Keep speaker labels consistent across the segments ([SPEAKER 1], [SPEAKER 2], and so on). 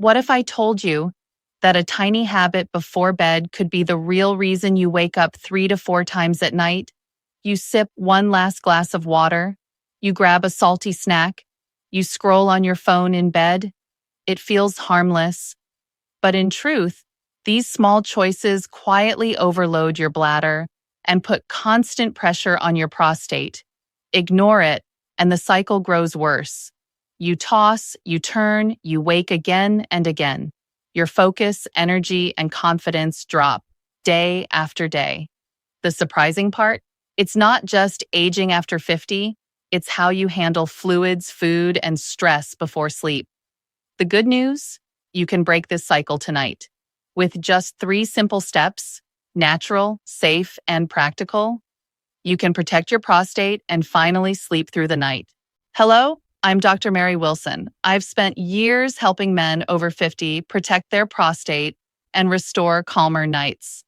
[SPEAKER 1] What if I told you that a tiny habit before bed could be the real reason you wake up 3 to 4 times at night? You sip one last glass of water, you grab a salty snack, you scroll on your phone in bed. It feels harmless, but in truth, these small choices quietly overload your bladder and put constant pressure on your prostate. Ignore it, and the cycle grows worse. You toss, you turn, you wake again and again. Your focus, energy, and confidence drop day after day. The surprising part? It's not just aging after 50, it's how you handle fluids, food, and stress before sleep. The good news? You can break this cycle tonight. With just 3 simple steps, natural, safe, and practical, you can protect your prostate and finally sleep through the night. Hello, I'm Dr. Mary Wilson. I've spent years helping men over 50 protect their prostate and restore calmer nights.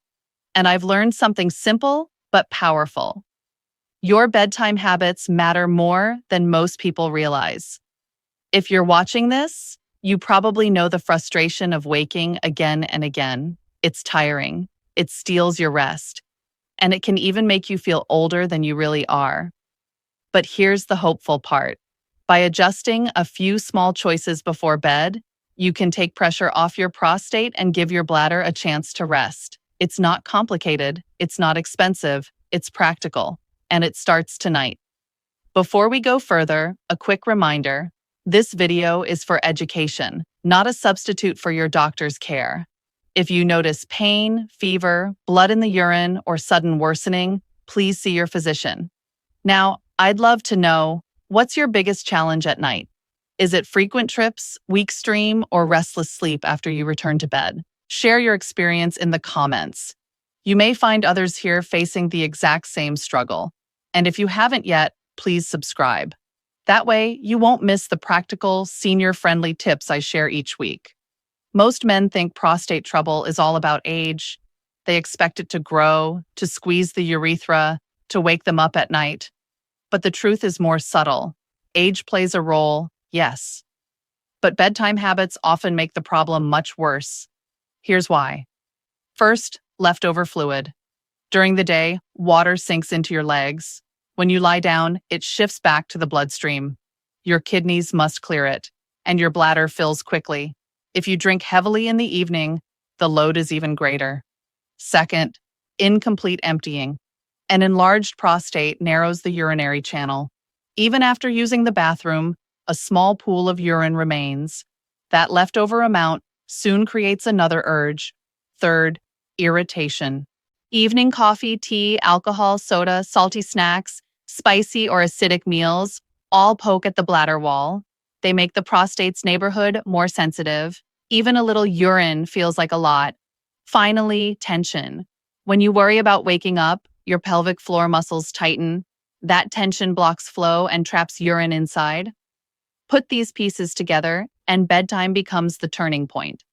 [SPEAKER 1] And I've learned something simple but powerful. Your bedtime habits matter more than most people realize. If you're watching this, you probably know the frustration of waking again and again. It's tiring. It steals your rest. And it can even make you feel older than you really are. But here's the hopeful part. By adjusting a few small choices before bed, you can take pressure off your prostate and give your bladder a chance to rest. It's not complicated, it's not expensive, it's practical, and it starts tonight. Before we go further, a quick reminder. This video is for education, not a substitute for your doctor's care. If you notice pain, fever, blood in the urine, or sudden worsening, please see your physician. Now, I'd love to know, what's your biggest challenge at night? Is it frequent trips, weak stream, or restless sleep after you return to bed? Share your experience in the comments. You may find others here facing the exact same struggle. And if you haven't yet, please subscribe. That way, you won't miss the practical, senior-friendly tips I share each week. Most men think prostate trouble is all about age. They expect it to grow, to squeeze the urethra, to wake them up at night. But the truth is more subtle. Age plays a role, yes. But bedtime habits often make the problem much worse. Here's why. First, leftover fluid. During the day, water sinks into your legs. When you lie down, it shifts back to the bloodstream. Your kidneys must clear it, and your bladder fills quickly. If you drink heavily in the evening, the load is even greater. Second, incomplete emptying. An enlarged prostate narrows the urinary channel. Even after using the bathroom, a small pool of urine remains. That leftover amount soon creates another urge. Third, irritation. Evening coffee, tea, alcohol, soda, salty snacks, spicy or acidic meals all poke at the bladder wall. They make the prostate's neighborhood more sensitive. Even a little urine feels like a lot. Finally, tension. When you worry about waking up, your pelvic floor muscles tighten. That tension blocks flow and traps urine inside. Put these pieces together, and bedtime becomes the turning point.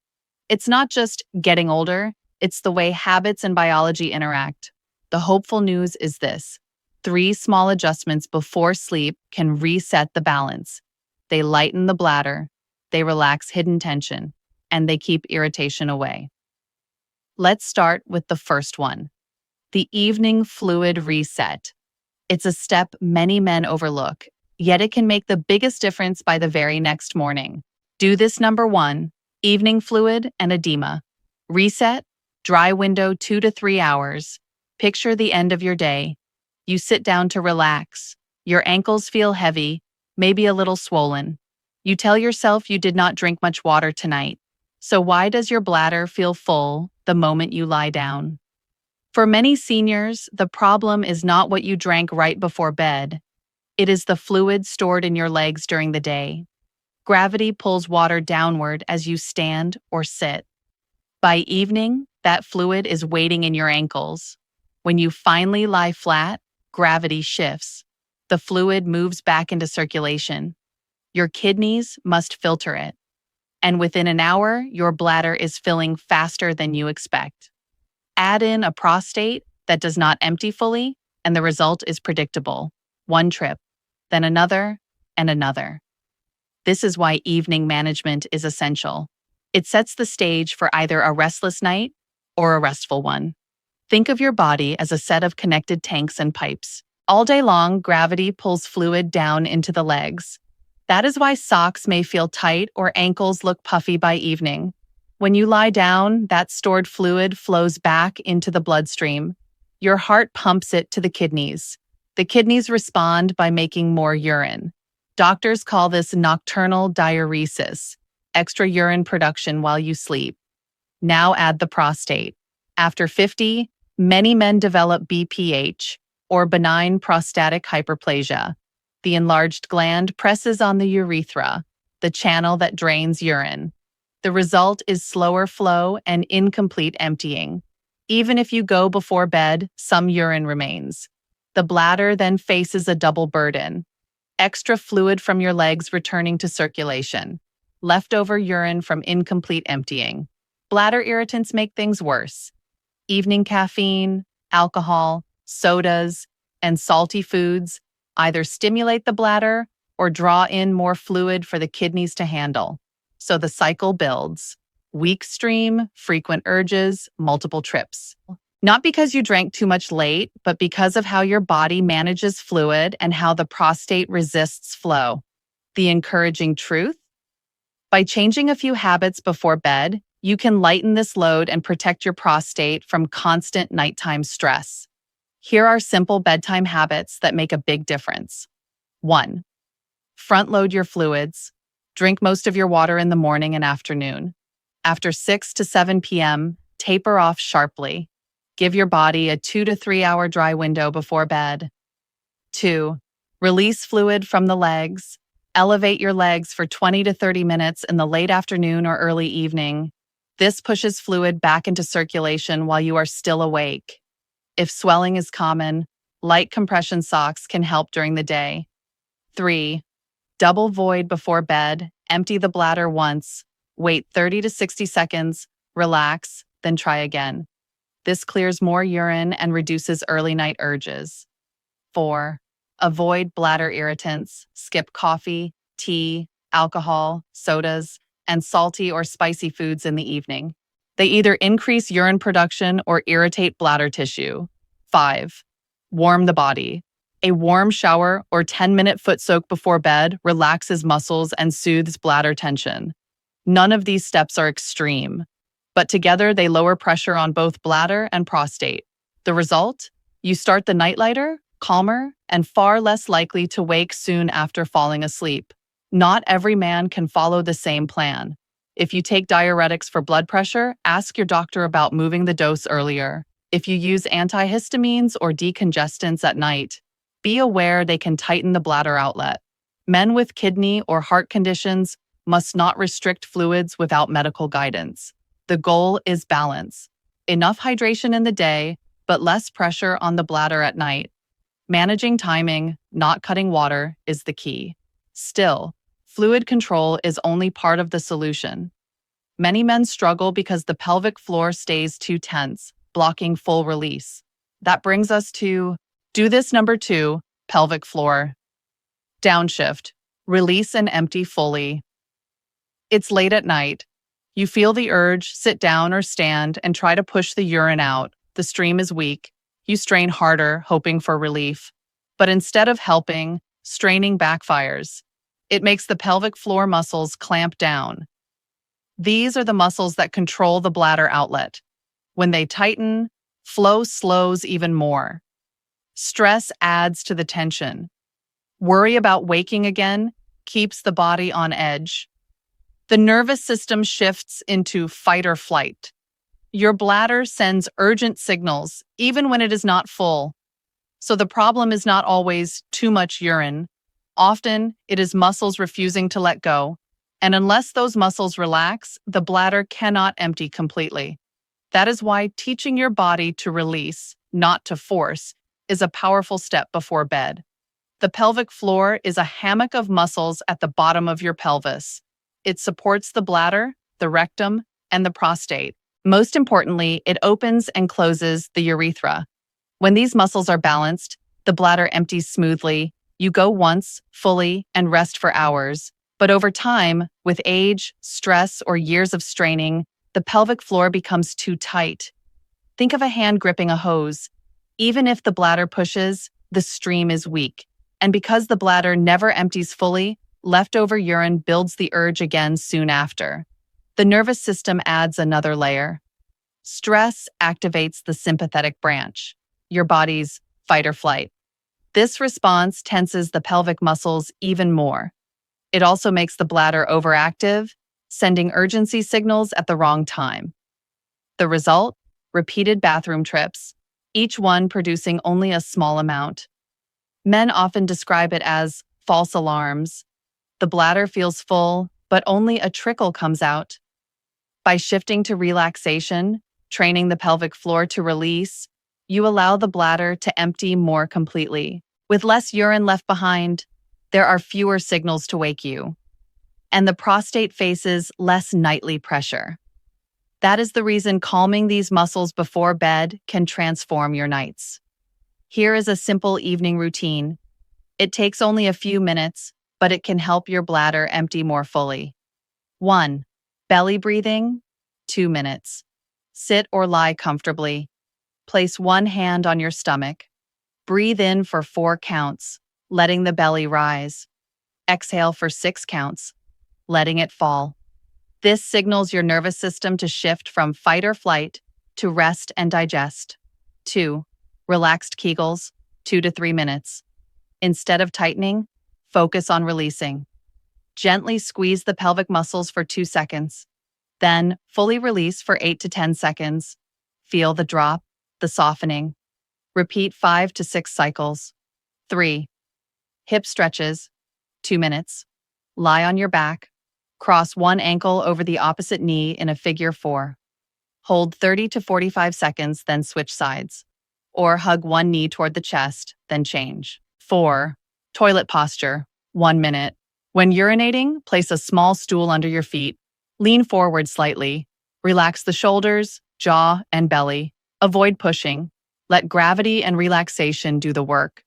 [SPEAKER 1] It's not just getting older, it's the way habits and biology interact. The hopeful news is this. 3 small adjustments before sleep can reset the balance. They lighten the bladder, they relax hidden tension, and they keep irritation away. Let's start with the first one. The evening fluid reset. It's a step many men overlook, yet it can make the biggest difference by the very next morning. Do this. Number 1, evening fluid and edema. Reset, dry window 2 to 3 hours. Picture the end of your day. You sit down to relax. Your ankles feel heavy, maybe a little swollen. You tell yourself you did not drink much water tonight. So why does your bladder feel full the moment you lie down? For many seniors, the problem is not what you drank right before bed. It is the fluid stored in your legs during the day. Gravity pulls water downward as you stand or sit. By evening, that fluid is waiting in your ankles. When you finally lie flat, gravity shifts. The fluid moves back into circulation. Your kidneys must filter it. And within an hour, your bladder is filling faster than you expect. Add in a prostate that does not empty fully, and the result is predictable. One trip, then another, and another. This is why evening management is essential. It sets the stage for either a restless night or a restful one. Think of your body as a set of connected tanks and pipes. All day long, gravity pulls fluid down into the legs. That is why socks may feel tight or ankles look puffy by evening. When you lie down, that stored fluid flows back into the bloodstream. Your heart pumps it to the kidneys. The kidneys respond by making more urine. Doctors call this nocturnal diuresis, extra urine production while you sleep. Now add the prostate. After 50, many men develop BPH, or benign prostatic hyperplasia. The enlarged gland presses on the urethra, the channel that drains urine. The result is slower flow and incomplete emptying. Even if you go before bed, some urine remains. The bladder then faces a double burden. Extra fluid from your legs returning to circulation. Leftover urine from incomplete emptying. Bladder irritants make things worse. Evening caffeine, alcohol, sodas, and salty foods either stimulate the bladder or draw in more fluid for the kidneys to handle. So the cycle builds. Weak stream, frequent urges, multiple trips. Not because you drank too much late, but because of how your body manages fluid and how the prostate resists flow. The encouraging truth? By changing a few habits before bed, you can lighten this load and protect your prostate from constant nighttime stress. Here are simple bedtime habits that make a big difference. 1. Front load your fluids. Drink most of your water in the morning and afternoon. After 6 to 7 p.m., taper off sharply. Give your body a 2 to 3 hour dry window before bed. 2. Release fluid from the legs. Elevate your legs for 20 to 30 minutes in the late afternoon or early evening. This pushes fluid back into circulation while you are still awake. If swelling is common, light compression socks can help during the day. 3. Double void before bed. Empty the bladder once. Wait 30 to 60 seconds. Relax, then try again. This clears more urine and reduces early night urges. 4. Avoid bladder irritants. Skip coffee, tea, alcohol, sodas, and salty or spicy foods in the evening. They either increase urine production or irritate bladder tissue. 5. Warm the body. A warm shower or 10-minute foot soak before bed relaxes muscles and soothes bladder tension. None of these steps are extreme, but together they lower pressure on both bladder and prostate. The result? You start the night lighter, calmer, and far less likely to wake soon after falling asleep. Not every man can follow the same plan. If you take diuretics for blood pressure, ask your doctor about moving the dose earlier. If you use antihistamines or decongestants at night, be aware they can tighten the bladder outlet. Men with kidney or heart conditions must not restrict fluids without medical guidance. The goal is balance. Enough hydration in the day, but less pressure on the bladder at night. Managing timing, not cutting water, is the key. Still, fluid control is only part of the solution. Many men struggle because the pelvic floor stays too tense, blocking full release. That brings us to do this number 2, pelvic floor. Downshift. Release and empty fully. It's late at night. You feel the urge, sit down or stand, and try to push the urine out. The stream is weak. You strain harder, hoping for relief. But instead of helping, straining backfires. It makes the pelvic floor muscles clamp down. These are the muscles that control the bladder outlet. When they tighten, flow slows even more. Stress adds to the tension. Worry about waking again keeps the body on edge. The nervous system shifts into fight or flight. Your bladder sends urgent signals, even when it is not full. So the problem is not always too much urine. Often, it is muscles refusing to let go. And unless those muscles relax, the bladder cannot empty completely. That is why teaching your body to release, not to force, is a powerful step before bed. The pelvic floor is a hammock of muscles at the bottom of your pelvis. It supports the bladder, the rectum, and the prostate. Most importantly, it opens and closes the urethra. When these muscles are balanced, the bladder empties smoothly. You go once, fully, and rest for hours. But over time, with age, stress, or years of straining, the pelvic floor becomes too tight. Think of a hand gripping a hose. Even if the bladder pushes, the stream is weak. And because the bladder never empties fully, leftover urine builds the urge again soon after. The nervous system adds another layer. Stress activates the sympathetic branch, your body's fight or flight. This response tenses the pelvic muscles even more. It also makes the bladder overactive, sending urgency signals at the wrong time. The result? Repeated bathroom trips, each one producing only a small amount. Men often describe it as false alarms. The bladder feels full, but only a trickle comes out. By shifting to relaxation, training the pelvic floor to release, you allow the bladder to empty more completely. With less urine left behind, there are fewer signals to wake you, and the prostate faces less nightly pressure. That is the reason calming these muscles before bed can transform your nights. Here is a simple evening routine. It takes only a few minutes, but it can help your bladder empty more fully. 1. Belly breathing, 2 minutes. Sit or lie comfortably. Place one hand on your stomach. Breathe in for 4 counts, letting the belly rise. Exhale for 6 counts, letting it fall. This signals your nervous system to shift from fight or flight to rest and digest. 2. Relaxed Kegels, 2 to 3 minutes. Instead of tightening, focus on releasing. Gently squeeze the pelvic muscles for 2 seconds. Then, fully release for 8 to 10 seconds. Feel the drop, the softening. Repeat 5 to 6 cycles. 3. Hip stretches, 2 minutes. Lie on your back. Cross one ankle over the opposite knee in a figure 4. Hold 30 to 45 seconds, then switch sides. Or hug one knee toward the chest, then change. 4. Toilet posture, 1 minute. When urinating, place a small stool under your feet. Lean forward slightly. Relax the shoulders, jaw, and belly. Avoid pushing. Let gravity and relaxation do the work.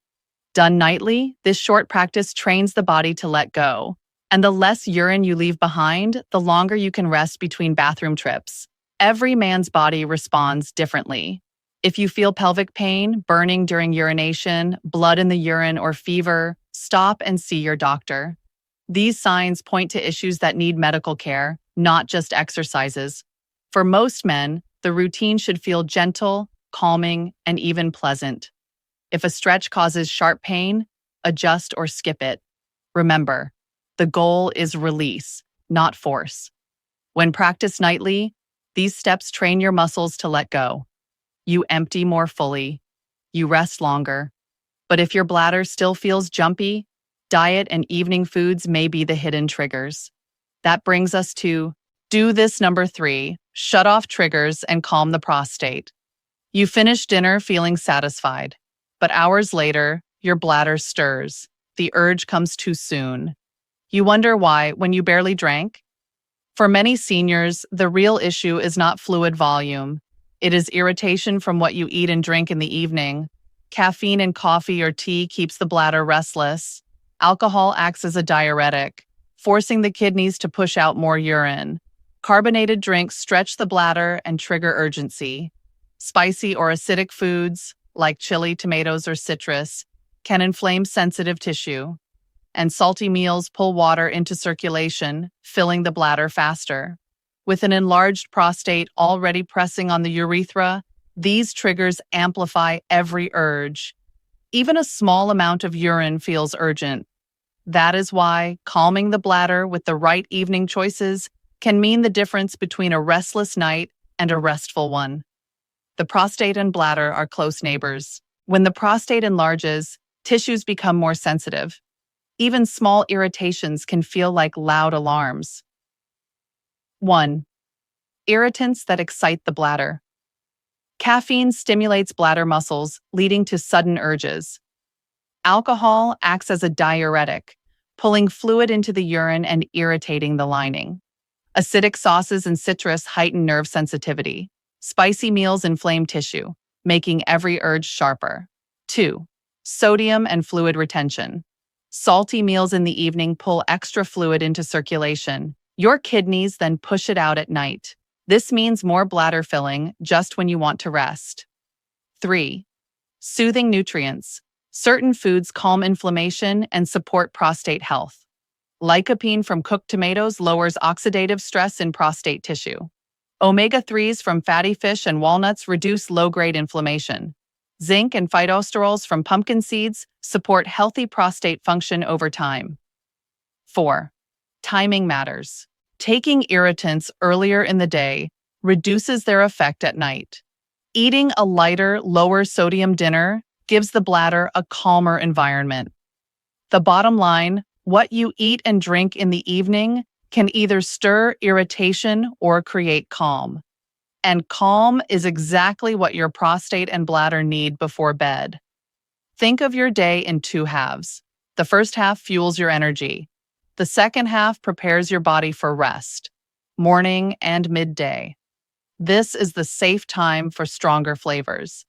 [SPEAKER 1] Done nightly, this short practice trains the body to let go. And the less urine you leave behind, the longer you can rest between bathroom trips. Every man's body responds differently. If you feel pelvic pain, burning during urination, blood in the urine, or fever, stop and see your doctor. These signs point to issues that need medical care, not just exercises. For most men, the routine should feel gentle, calming, and even pleasant. If a stretch causes sharp pain, adjust or skip it. Remember, the goal is release, not force. When practiced nightly, these steps train your muscles to let go. You empty more fully. You rest longer. But if your bladder still feels jumpy, diet and evening foods may be the hidden triggers. That brings us to do this number 3, shut off triggers and calm the prostate. You finish dinner feeling satisfied, but hours later, your bladder stirs. The urge comes too soon. You wonder why when you barely drank? For many seniors, the real issue is not fluid volume. It is irritation from what you eat and drink in the evening. Caffeine in coffee or tea keeps the bladder restless. Alcohol acts as a diuretic, forcing the kidneys to push out more urine. Carbonated drinks stretch the bladder and trigger urgency. Spicy or acidic foods, like chili, tomatoes, or citrus, can inflame sensitive tissue. And salty meals pull water into circulation, filling the bladder faster. With an enlarged prostate already pressing on the urethra, these triggers amplify every urge. Even a small amount of urine feels urgent. That is why calming the bladder with the right evening choices can mean the difference between a restless night and a restful one. The prostate and bladder are close neighbors. When the prostate enlarges, tissues become more sensitive. Even small irritations can feel like loud alarms. 1. Irritants that excite the bladder. Caffeine stimulates bladder muscles, leading to sudden urges. Alcohol acts as a diuretic, pulling fluid into the urine and irritating the lining. Acidic sauces and citrus heighten nerve sensitivity. Spicy meals inflame tissue, making every urge sharper. 2. Sodium and fluid retention. Salty meals in the evening pull extra fluid into circulation. Your kidneys then push it out at night. This means more bladder filling just when you want to rest. 3. Soothing nutrients. Certain foods calm inflammation and support prostate health. Lycopene from cooked tomatoes lowers oxidative stress in prostate tissue. Omega-3s from fatty fish and walnuts reduce low-grade inflammation. Zinc and phytosterols from pumpkin seeds support healthy prostate function over time. 4. Timing matters. Taking irritants earlier in the day reduces their effect at night. Eating a lighter, lower sodium dinner gives the bladder a calmer environment. The bottom line, what you eat and drink in the evening can either stir irritation or create calm. And calm is exactly what your prostate and bladder need before bed. Think of your day in two halves. The first half fuels your energy. The second half prepares your body for rest, morning and midday. This is the safe time for stronger flavors.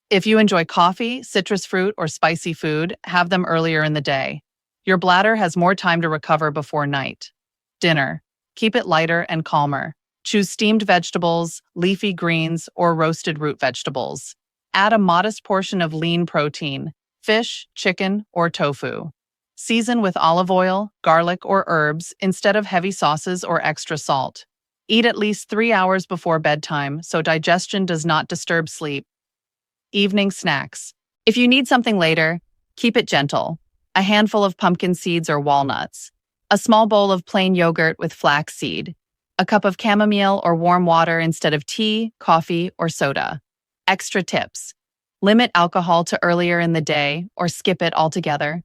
[SPEAKER 1] If you enjoy coffee, citrus fruit, or spicy food, have them earlier in the day. Your bladder has more time to recover before night. Dinner. Keep it lighter and calmer. Choose steamed vegetables, leafy greens, or roasted root vegetables. Add a modest portion of lean protein, fish, chicken, or tofu. Season with olive oil, garlic, or herbs instead of heavy sauces or extra salt. Eat at least 3 hours before bedtime so digestion does not disturb sleep. Evening snacks. If you need something later, keep it gentle. A handful of pumpkin seeds or walnuts. A small bowl of plain yogurt with flaxseed. A cup of chamomile or warm water instead of tea, coffee, or soda. Extra tips. Limit alcohol to earlier in the day or skip it altogether.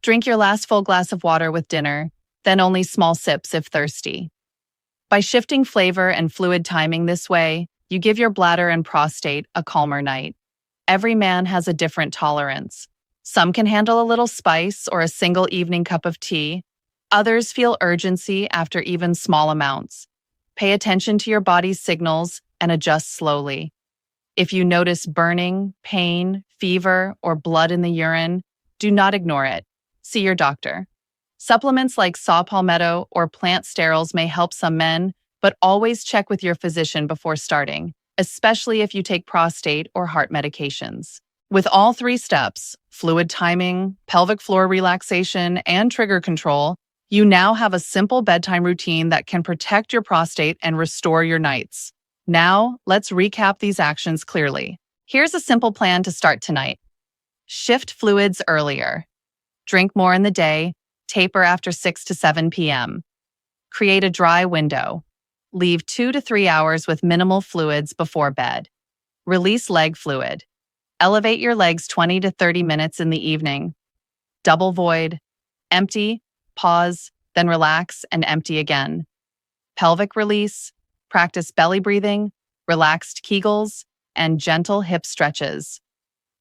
[SPEAKER 1] Drink your last full glass of water with dinner, then only small sips if thirsty. By shifting flavor and fluid timing this way, you give your bladder and prostate a calmer night. Every man has a different tolerance. Some can handle a little spice or a single evening cup of tea. Others feel urgency after even small amounts. Pay attention to your body's signals and adjust slowly. If you notice burning, pain, fever, or blood in the urine, do not ignore it. See your doctor. Supplements like saw palmetto or plant sterols may help some men, but always check with your physician before starting, especially if you take prostate or heart medications. With all 3 steps, fluid timing, pelvic floor relaxation, and trigger control, you now have a simple bedtime routine that can protect your prostate and restore your nights. Now, let's recap these actions clearly. Here's a simple plan to start tonight. Shift fluids earlier. Drink more in the day. Taper after 6 to 7 p.m. Create a dry window. Leave 2 to 3 hours with minimal fluids before bed. Release leg fluid. Elevate your legs 20 to 30 minutes in the evening. Double void. Empty. Pause, then relax and empty again. Pelvic release, practice belly breathing, relaxed Kegels, and gentle hip stretches.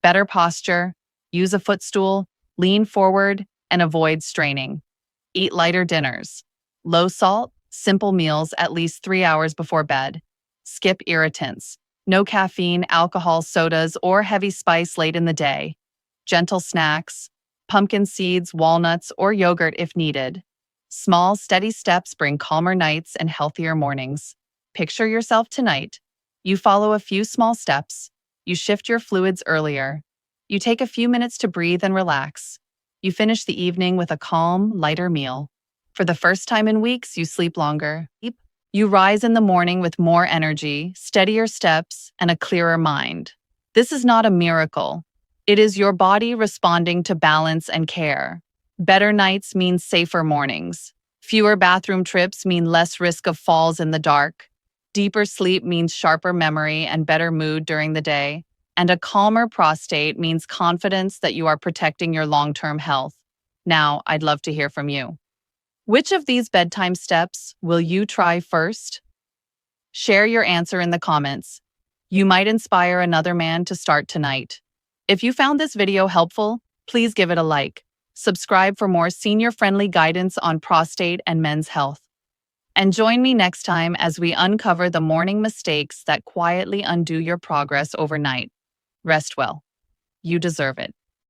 [SPEAKER 1] Better posture, use a footstool, lean forward, and avoid straining. Eat lighter dinners. Low salt, simple meals at least 3 hours before bed. Skip irritants. No caffeine, alcohol, sodas, or heavy spice late in the day. Gentle snacks. Pumpkin seeds, walnuts, or yogurt if needed. Small, steady steps bring calmer nights and healthier mornings. Picture yourself tonight. You follow a few small steps. You shift your fluids earlier. You take a few minutes to breathe and relax. You finish the evening with a calm, lighter meal. For the first time in weeks, you sleep longer. You rise in the morning with more energy, steadier steps, and a clearer mind. This is not a miracle. It is your body responding to balance and care. Better nights mean safer mornings. Fewer bathroom trips mean less risk of falls in the dark. Deeper sleep means sharper memory and better mood during the day. And a calmer prostate means confidence that you are protecting your long-term health. Now, I'd love to hear from you. Which of these bedtime steps will you try first? Share your answer in the comments. You might inspire another man to start tonight. If you found this video helpful, please give it a like. Subscribe for more senior-friendly guidance on prostate and men's health. And join me next time as we uncover the morning mistakes that quietly undo your progress overnight. Rest well. You deserve it.